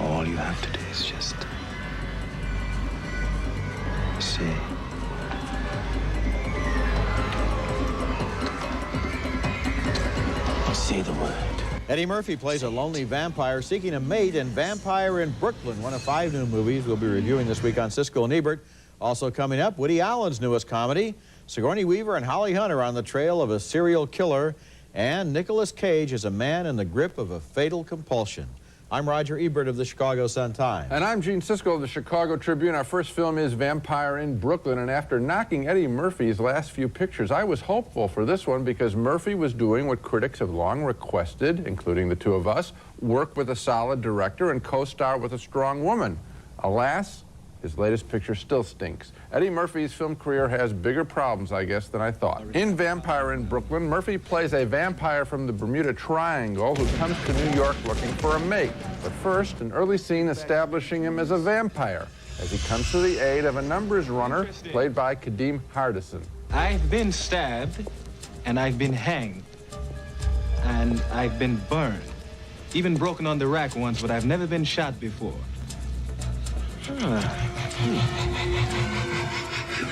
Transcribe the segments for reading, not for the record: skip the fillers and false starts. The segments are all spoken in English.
All you have to do is just say. Say the word. Eddie Murphy plays a lonely vampire seeking a mate in Vampire in Brooklyn, one of 5 new movies we'll be reviewing this week on Siskel and Ebert. Also coming up, Woody Allen's newest comedy. Sigourney Weaver and Holly Hunter on the trail of a serial killer. And Nicolas Cage is a man in the grip of a fatal compulsion. I'm Roger Ebert of the Chicago Sun-Times. And I'm Gene Siskel of the Chicago Tribune. Our first film is Vampire in Brooklyn, and after knocking Eddie Murphy's last few pictures, I was hopeful for this one because Murphy was doing what critics have long requested, including the two of us, work with a solid director and co-star with a strong woman. Alas, his latest picture still stinks. Eddie Murphy's film career has bigger problems, I guess, than I thought. In Vampire in Brooklyn, Murphy plays a vampire from the Bermuda Triangle who comes to New York looking for a mate. But first, an early scene establishing him as a vampire as he comes to the aid of a numbers runner played by Kadeem Hardison. I've been stabbed, and I've been hanged, and I've been burned. Even broken on the rack once, but I've never been shot before.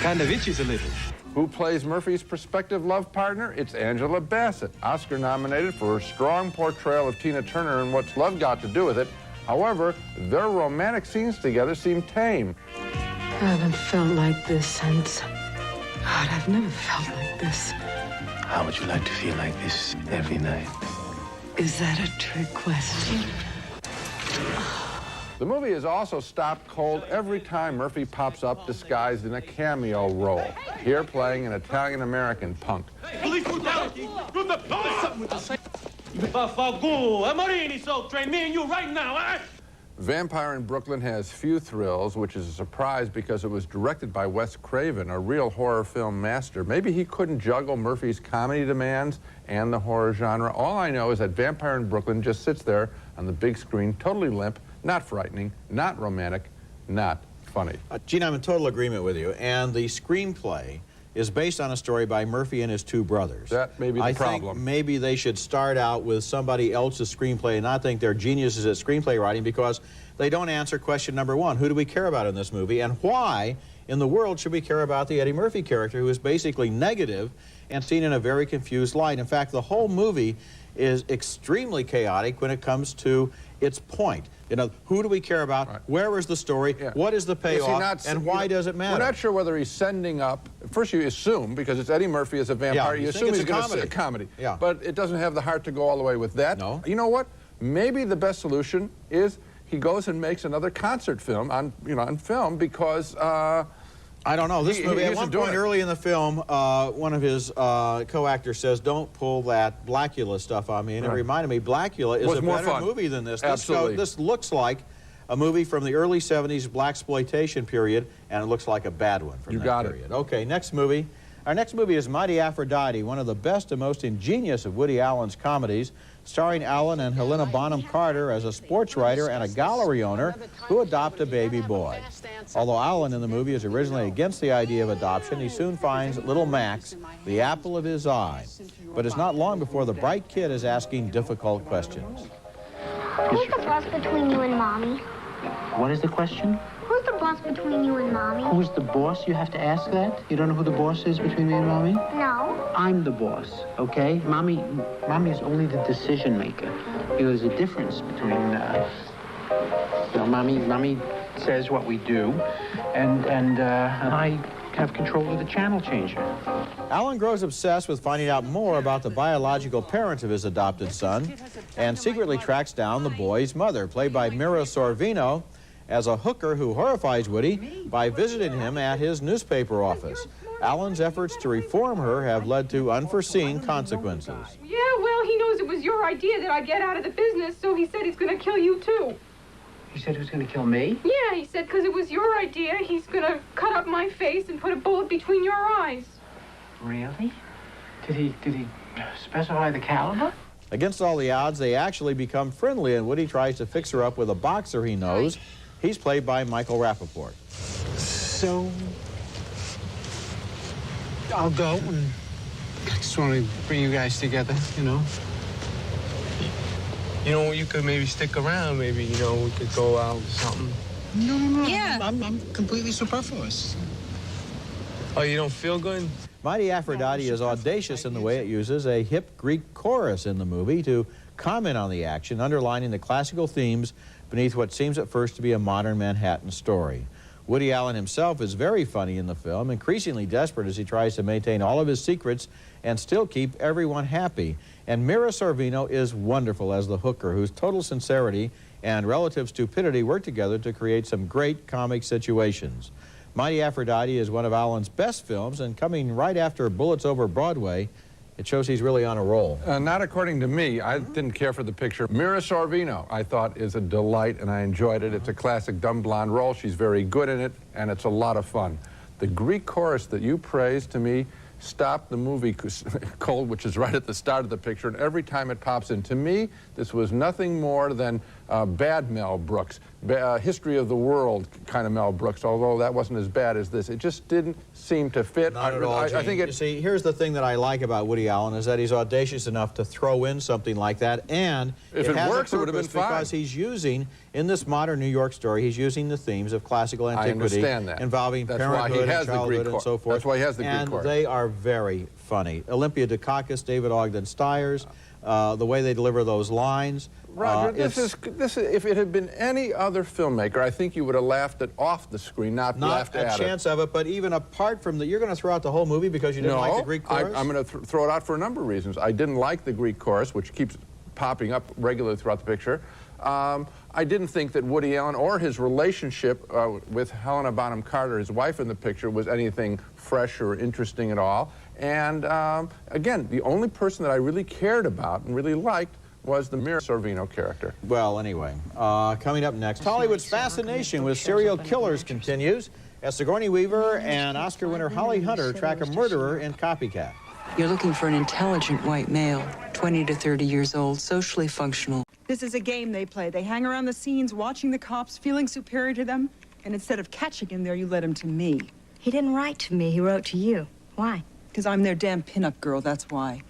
Kind of itches a little. Who plays Murphy's prospective love partner? It's Angela Bassett, Oscar-nominated for her strong portrayal of Tina Turner in What's Love Got to Do with It. However, their romantic scenes together seem tame. I haven't felt like this since... God, I've never felt like this. How would you like to feel like this every night? Is that a trick question? The movie is also stopped cold every time Murphy pops up disguised in a cameo role, here playing an Italian-American punk. Police brutality! You're the police! Something with the same... Amorini, so train me and you right now, eh? Vampire in Brooklyn has few thrills, which is a surprise because it was directed by Wes Craven, a real horror film master. Maybe he couldn't juggle Murphy's comedy demands and the horror genre. All I know is that Vampire in Brooklyn just sits there on the big screen, totally limp, not frightening, not romantic, not funny. Gene, I'm in total agreement with you. And the screenplay is based on a story by Murphy and his 2 brothers. That may be the problem. I think maybe they should start out with somebody else's screenplay and not think they're geniuses at screenplay writing because they don't answer question number 1. Who do we care about in this movie? And why in the world should we care about the Eddie Murphy character who is basically negative and seen in a very confused light? In fact, the whole movie is extremely chaotic when it comes to its point. You know, who do we care about? Right. Where is the story? Yeah. What is the payoff? And why does it matter? We're not sure whether he's sending up. First, you assume, because it's Eddie Murphy as a vampire, you assume he's going to say a comedy. Yeah. But it doesn't have the heart to go all the way with that. No. You know what? Maybe the best solution is he goes and makes another concert film on film because I don't know. This movie, at one point early in the film, one of his co-actors says, don't pull that Blackula stuff on me. And it reminded me, Blackula is a better movie than this. Absolutely. This looks like a movie from the early 70s blaxploitation period, and it looks like a bad one from that period. Okay, next movie. Our next movie is Mighty Aphrodite, one of the best and most ingenious of Woody Allen's comedies, starring Allen and Helena Bonham Carter as a sports writer and a gallery owner who adopt a baby boy. Although Allen in the movie is originally against the idea of adoption, he soon finds little Max, the apple of his eye. But it's not long before the bright kid is asking difficult questions. Who's the boss between you and Mommy? What is the question? Who's the boss between you and Mommy? Who's the boss? You have to ask that? You don't know who the boss is between me and Mommy? No. I'm the boss, okay? Mommy is only the decision maker. You know, there's a difference between, Mommy says what we do, and I have control of the channel changer. Allen grows obsessed with finding out more about the biological parents of his adopted son and secretly tracks down the boy's mother, played by Mira Sorvino, as a hooker who horrifies Woody by visiting him at his newspaper office. Allen's efforts to reform her have led to unforeseen consequences. Yeah, well, he knows it was your idea that I get out of the business, so he said he's going to kill you, too. You said he was going to kill me? Yeah, he said because it was your idea, he's going to cut up my face and put a bullet between your eyes. Really? Did he specify the caliber? Against all the odds, they actually become friendly, and Woody tries to fix her up with a boxer he knows. He's played by Michael Rappaport. So, I'll go, and I just want to bring you guys together, you know? You know, you could maybe stick around, maybe, you know, we could go out or something. No. Yeah. I'm completely superfluous. Oh, you don't feel good? Mighty Aphrodite is audacious in the way it uses a hip Greek chorus in the movie to comment on the action, underlining the classical themes beneath what seems at first to be a modern Manhattan story. Woody Allen himself is very funny in the film, increasingly desperate as he tries to maintain all of his secrets and still keep everyone happy. And Mira Sorvino is wonderful as the hooker, whose total sincerity and relative stupidity work together to create some great comic situations. Mighty Aphrodite is one of Allen's best films, and coming right after Bullets Over Broadway, it shows he's really on a roll. Not according to me. I didn't care for the picture. Mira Sorvino, I thought, is a delight, and I enjoyed it. It's a classic dumb blonde role. She's very good in it, and it's a lot of fun. The Greek chorus that you praised, to me, stopped the movie cold, which is right at the start of the picture, and every time it pops in. To me, this was nothing more than bad Mel Brooks, History of the World kind of Mel Brooks, although that wasn't as bad as this. It just didn't seem to fit. Not at all, I think it... You see, here's the thing that I like about Woody Allen is that he's audacious enough to throw in something like that, and if it has works, a it would have been fine. Because he's using, in this modern New York story, he's using the themes of classical antiquity involving parenthood and childhood and so forth. That's why he has the Greek chorus. And they are very funny. Olympia Dukakis, David Ogden Stiers, the way they deliver those lines. Roger, this is, if it had been any other filmmaker, I think you would have laughed it off the screen, not laughed at it. Not a chance of it, but even apart from that, you're going to throw out the whole movie because you didn't like the Greek chorus? I'm going to throw it out for a number of reasons. I didn't like the Greek chorus, which keeps popping up regularly throughout the picture. I didn't think that Woody Allen or his relationship with Helena Bonham Carter, his wife in the picture, was anything fresh or interesting at all. And again, the only person that I really cared about and really liked was the Mira Sorvino character. Well, anyway, coming up next, Hollywood's fascination with serial killers continues as Sigourney Weaver and Oscar winner Holly Hunter track a murderer in Copycat. You're looking for an intelligent white male, 20 to 30 years old, socially functional. This is a game they play. They hang around the scenes, watching the cops, feeling superior to them, and instead of catching him there, you led him to me. He didn't write to me. He wrote to you. Why? Because I'm their damn pinup girl, that's why.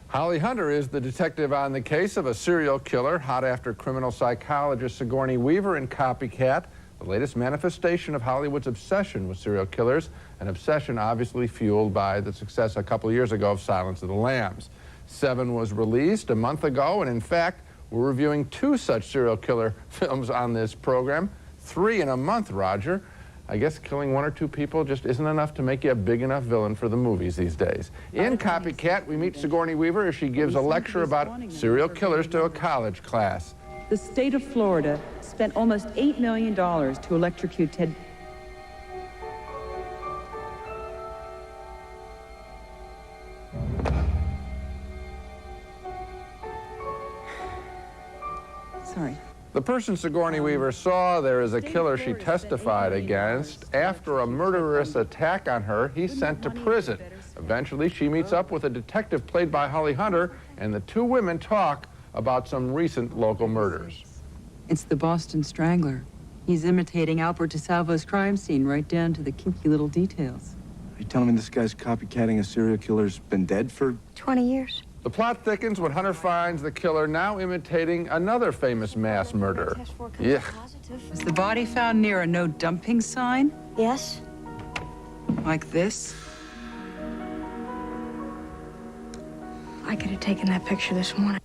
Holly Hunter is the detective on the case of a serial killer, hot after criminal psychologist Sigourney Weaver in Copycat, the latest manifestation of Hollywood's obsession with serial killers, an obsession obviously fueled by the success a couple of years ago of Silence of the Lambs. 7 was released a month ago, and in fact, we're reviewing 2 such serial killer films on this program. 3 in a month, Roger. I guess killing 1 or 2 people just isn't enough to make you a big enough villain for the movies these days. In Copycat, we meet Sigourney Weaver as she gives a lecture about serial killers to a college class. The state of Florida spent almost $8 million to electrocute Ted. Sorry. The person Sigourney Weaver saw there is a killer she testified against. After a murderous attack on her, he's sent to prison. Eventually, she meets up with a detective played by Holly Hunter, and the 2 women talk about some recent local murders. It's the Boston Strangler. He's imitating Albert DeSalvo's crime scene right down to the kinky little details. Are you telling me this guy's copycatting a serial killer's been dead for 20 years? The plot thickens when Hunter finds the killer now imitating another famous mass murderer. Yeah. Was the body found near a no dumping sign? Yes. Like this? I could have taken that picture this morning.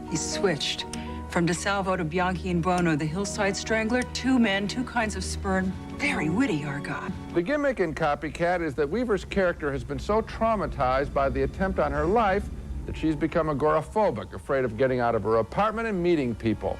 He's switched. From DeSalvo to Bianchi and Buono, the Hillside Strangler, 2 men, 2 kinds of spurn. Very witty, our God. The gimmick in Copycat is that Weaver's character has been so traumatized by the attempt on her life that she's become agoraphobic, afraid of getting out of her apartment and meeting people.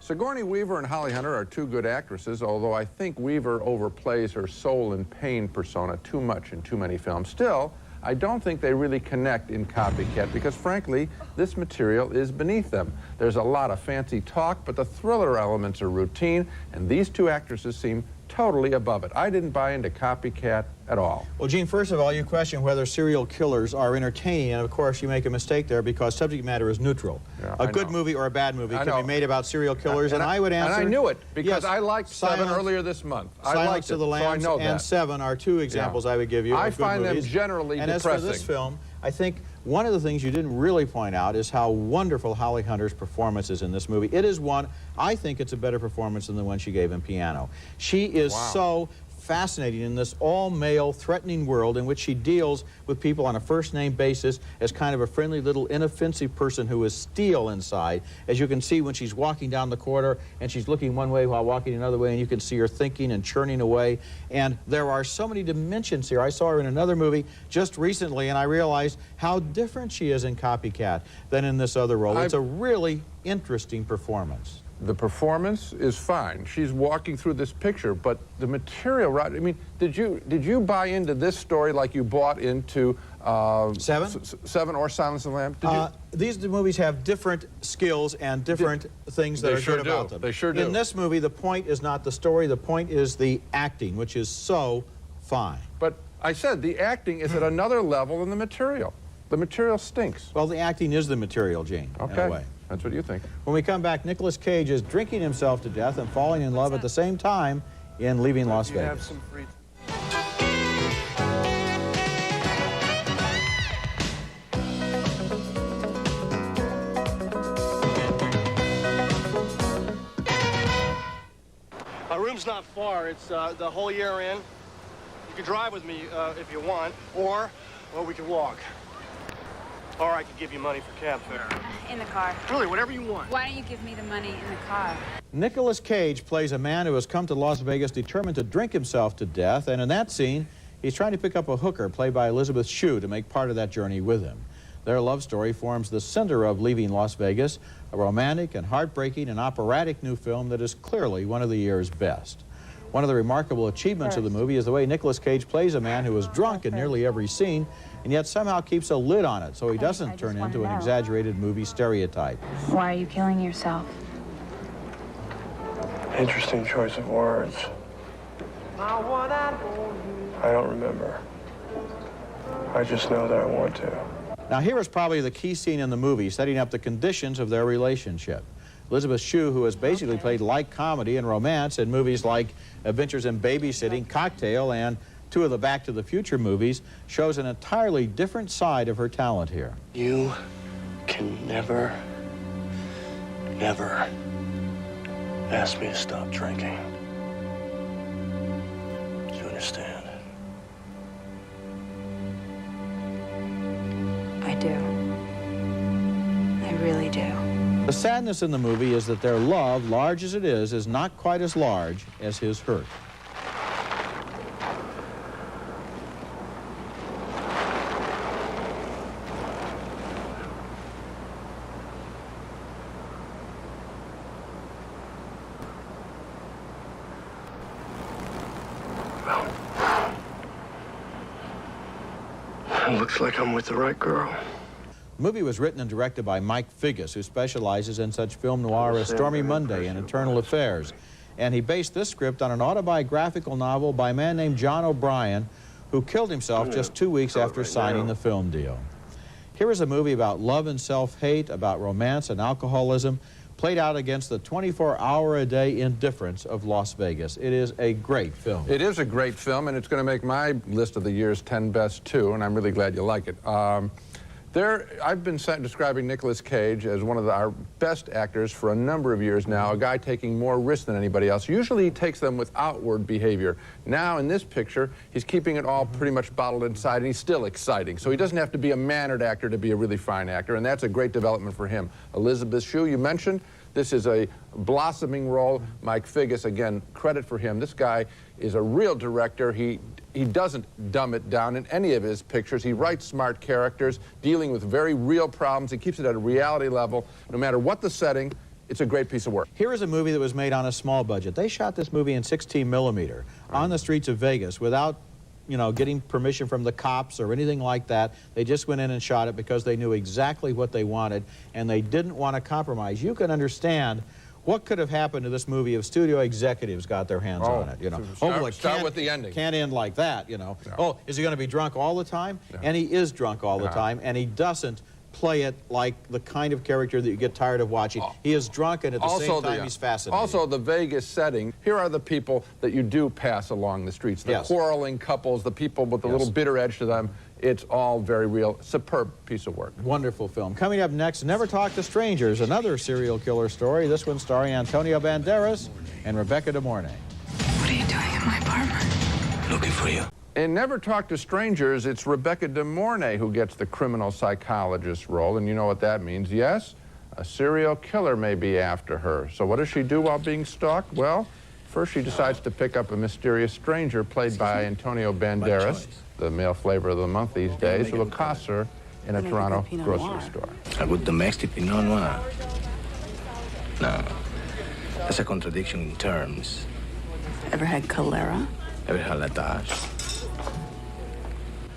Sigourney Weaver and Holly Hunter are two good actresses, although I think Weaver overplays her soul and pain persona too much in too many films. Still, I don't think they really connect in Copycat because, frankly, this material is beneath them. There's a lot of fancy talk, but the thriller elements are routine, and these two actresses seem totally above it. I didn't buy into Copycat at all. Well, Gene, first of all, you question whether serial killers are entertaining, and of course you make a mistake there because subject matter is neutral. Yeah, a good movie or a bad movie can be made about serial killers, and I would answer... And I knew it, because yes, I liked Seven earlier this month. I liked it, of the Lambs so I know and that. Seven are two examples I would give you. I of good find movies. them generally depressing. And as for this film, I think one of the things you didn't really point out is how wonderful Holly Hunter's performance is in this movie. It is one, I think it's a better performance than the one she gave in Piano. She is so fascinating in this all-male, threatening world in which she deals with people on a first-name basis as kind of a friendly little inoffensive person who is steel inside. As you can see when she's walking down the corridor and she's looking one way while walking another way, and you can see her thinking and churning away. And there are so many dimensions here. I saw her in another movie just recently, and I realized how different she is in Copycat than in this other role. It's a really interesting performance. The performance is fine. She's walking through this picture, but the material, right? I mean, did you buy into this story like you bought into Seven or Silence of the Lambs? These movies have different skills and different things that are good about them. They sure do. In this movie, the point is not the story. The point is the acting, which is so fine. But I said the acting is at another level than the material. The material stinks. Well, the acting is the material, Gene, in a way. That's what you think. When we come back, Nicolas Cage is drinking himself to death and falling in love at the same time in Leaving Las Vegas. My room's not far. It's the whole year in. You can drive with me if you want, or we can walk. Or I could give you money for cab fare. In the car. Really, whatever you want. Why don't you give me the money in the car? Nicolas Cage plays a man who has come to Las Vegas determined to drink himself to death, and in that scene, he's trying to pick up a hooker played by Elizabeth Shue to make part of that journey with him. Their love story forms the center of Leaving Las Vegas, a romantic and heartbreaking and operatic new film that is clearly one of the year's best. One of the remarkable achievements of the movie is the way Nicolas Cage plays a man who is drunk in nearly every scene, and yet somehow keeps a lid on it so he doesn't turn into an exaggerated movie stereotype. Why are you killing yourself? Interesting choice of words. I don't remember. I just know that I want to. Now here is probably the key scene in the movie, setting up the conditions of their relationship. Elizabeth Shue, who has basically played light comedy and romance in movies like Adventures in Babysitting, Cocktail, and two of the Back to the Future movies, shows an entirely different side of her talent here. You can never ask me to stop drinking. Do you understand? I do. I really do. The sadness in the movie is that their love, large as it is not quite as large as his hurt. Looks like I'm with the right girl. The movie was written and directed by Mike Figgis, who specializes in such film noir as Stormy Monday and Eternal Affairs. And he based this script on an autobiographical novel by a man named John O'Brien, who killed himself just 2 weeks after signing the film deal. Here is a movie about love and self-hate, about romance and alcoholism, played out against the 24-hour-a-day indifference of Las Vegas. It is a great film. It is a great film, and it's going to make my list of the year's 10 best, too, and I'm really glad you like it. I've been describing Nicolas Cage as one of our best actors for a number of years now, a guy taking more risks than anybody else. Usually he takes them with outward behavior. Now, in this picture, he's keeping it all pretty much bottled inside, and he's still exciting. So he doesn't have to be a mannered actor to be a really fine actor, and that's a great development for him. Elizabeth Shue, you mentioned, this is a blossoming role. Mike Figgis, again, credit for him. This guy is a real director. He doesn't dumb it down in any of his pictures. He writes smart characters, dealing with very real problems. He keeps it at a reality level. No matter what the setting, it's a great piece of work. Here is a movie that was made on a small budget. They shot this movie in 16 millimeter on the streets of Vegas without, you know, getting permission from the cops or anything like that. They just went in and shot it because they knew exactly what they wanted, and they didn't want to compromise. You can understand what could have happened to this movie if studio executives got their hands on it, you know. Start with the ending. Can't end like that, you know. No. Oh, is he going to be drunk all the time? No. And he is drunk all the time, and he doesn't play it like the kind of character that you get tired of watching. He is drunk, and at the same time, he's fascinating. Also, the Vegas setting, here are the people that you do pass along the streets. The quarreling couples, the people with the little bitter edge to them. It's all very real. Superb piece of work. Wonderful film. Coming up next, Never Talk to Strangers, another serial killer story. This one starring Antonio Banderas and Rebecca De Mornay. What are you doing in my apartment? Looking for you. In Never Talk to Strangers, it's Rebecca De Mornay who gets the criminal psychologist role, and you know what that means, yes? A serial killer may be after her. So what does she do while being stalked? Well, first she decides to pick up a mysterious stranger played by Antonio Banderas, the male flavor of the month these days, who accosts her in a Toronto grocery store. A good domestic Pinot Noir. No, that's a contradiction in terms. Ever had cholera? Ever had latage?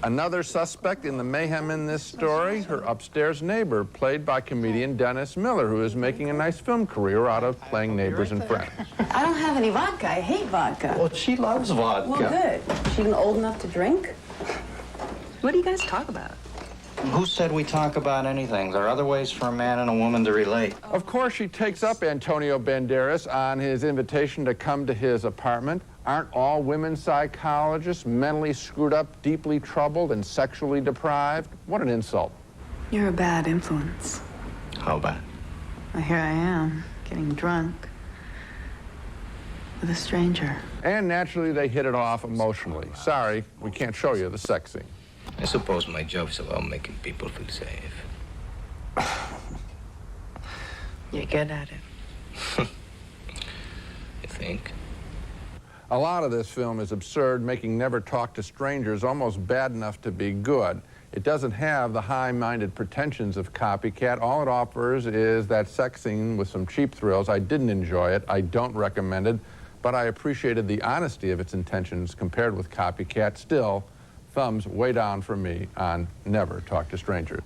Another suspect in the mayhem in this story, her upstairs neighbor, played by comedian Dennis Miller, who is making a nice film career out of playing neighbors and friends. I don't have any vodka. I hate vodka. Well, she loves vodka. Well, good. She even old enough to drink? What do you guys talk about? Who said we talk about anything? There are other ways for a man and a woman to relate. Of course, she takes up Antonio Banderas on his invitation to come to his apartment. Aren't all women psychologists mentally screwed up, deeply troubled, and sexually deprived? What an insult. You're a bad influence. How bad? Well, here I am, getting drunk with a stranger. And naturally, they hit it off emotionally. Sorry, we can't show you the sex scene. I suppose my job is about making people feel safe. You're good at it. You think? A lot of this film is absurd, making Never Talk to Strangers almost bad enough to be good. It doesn't have the high-minded pretensions of Copycat. All it offers is that sex scene with some cheap thrills. I didn't enjoy it. I don't recommend it, but I appreciated the honesty of its intentions compared with Copycat. Still, thumbs way down for me on Never Talk to Strangers.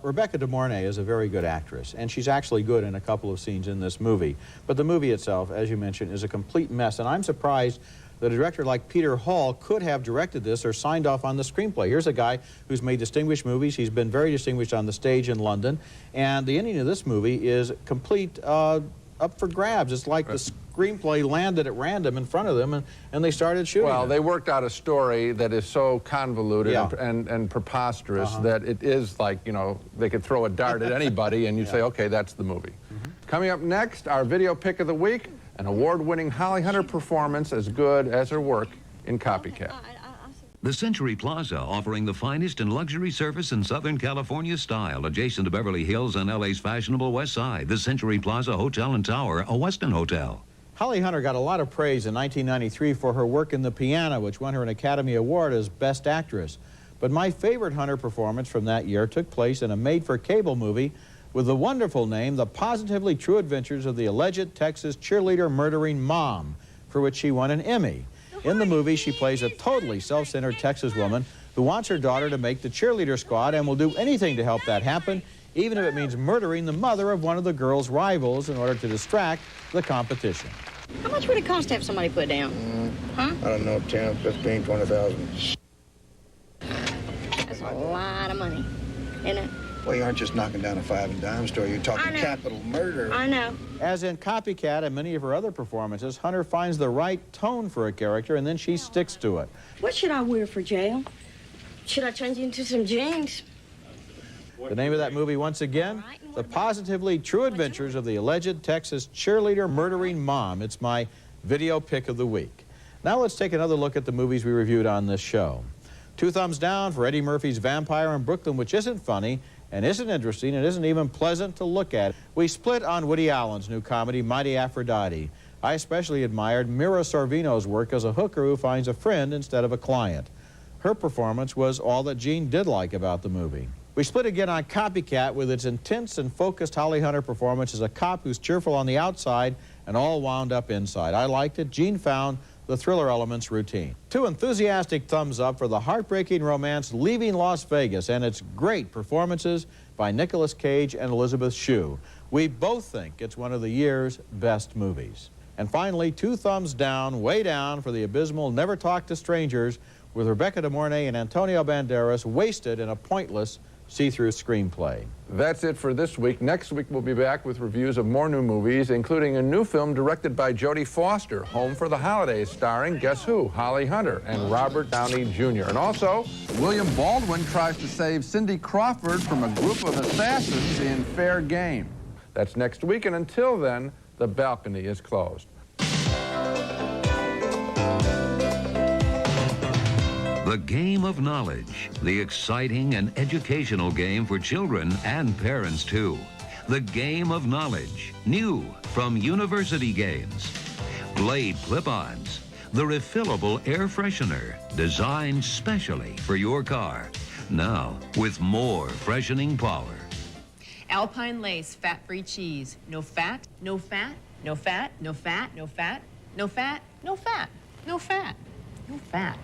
Rebecca De Mornay is a very good actress, and she's actually good in a couple of scenes in this movie. But the movie itself, as you mentioned, is a complete mess, and I'm surprised that a director like Peter Hall could have directed this or signed off on the screenplay. Here's a guy who's made distinguished movies. He's been very distinguished on the stage in London, and the ending of this movie is complete up for grabs. It's like the screenplay landed at random in front of them, and they started shooting. Well, it. they worked out a story that is so convoluted and preposterous that it is like, you know, they could throw a dart at anybody and you say, okay, that's the movie. Coming up next, our video pick of the week, an award-winning Holly Hunter performance as good as her work in Copycat. The Century Plaza, offering the finest in luxury service in Southern California style, adjacent to Beverly Hills and LA's fashionable West Side. The Century Plaza Hotel and Tower, a Westin hotel. Holly Hunter got a lot of praise in 1993 for her work in The Piano, which won her an Academy Award as Best Actress. But my favorite Hunter performance from that year took place in a made-for-cable movie with the wonderful name, The Positively True Adventures of the Alleged Texas Cheerleader Murdering Mom, for which she won an Emmy. In the movie, she plays a totally self-centered Texas woman who wants her daughter to make the cheerleader squad and will do anything to help that happen, even if it means murdering the mother of one of the girl's rivals in order to distract the competition. How much would it cost to have somebody put down? Huh? I don't know, 10, 15, 20,000. That's a lot of money, isn't it? Well, you aren't just knocking down a five and dime store. You're talking capital murder. I know. As in Copycat and many of her other performances, Hunter finds the right tone for a character and then she sticks to it. What should I wear for jail? Should I change into some jeans? The name of that movie, once again, The Positively True Adventures of the Alleged Texas Cheerleader Murdering Mom. It's my video pick of the week. Now let's take another look at the movies we reviewed on this show. 2 thumbs down for Eddie Murphy's Vampire in Brooklyn, which isn't funny and isn't interesting and isn't even pleasant to look at. We split on Woody Allen's new comedy, Mighty Aphrodite. I especially admired Mira Sorvino's work as a hooker who finds a friend instead of a client. Her performance was all that Gene did like about the movie. We split again on Copycat with its intense and focused Holly Hunter performance as a cop who's cheerful on the outside and all wound up inside. I liked it. Gene found the thriller elements routine. 2 enthusiastic thumbs up for the heartbreaking romance Leaving Las Vegas and its great performances by Nicolas Cage and Elizabeth Shue. We both think it's one of the year's best movies. And finally, 2 thumbs down, way down, for the abysmal Never Talk to Strangers with Rebecca De Mornay and Antonio Banderas wasted in a pointless see-through screenplay. That's it for this week. Next week we'll be back with reviews of more new movies, including a new film directed by Jodie Foster, Home for the Holidays, starring, guess who, Holly Hunter and Robert Downey Jr. And also, William Baldwin tries to save Cindy Crawford from a group of assassins in Fair Game. That's next week, and until then, the balcony is closed. The Game of Knowledge, the exciting and educational game for children and parents too. The Game of Knowledge, new from University Games. Blade clip-ons, the refillable air freshener designed specially for your car. Now with more freshening power. Alpine Lace fat-free cheese. No fat, no fat, no fat, no fat, no fat, no fat, no fat, no fat, no fat.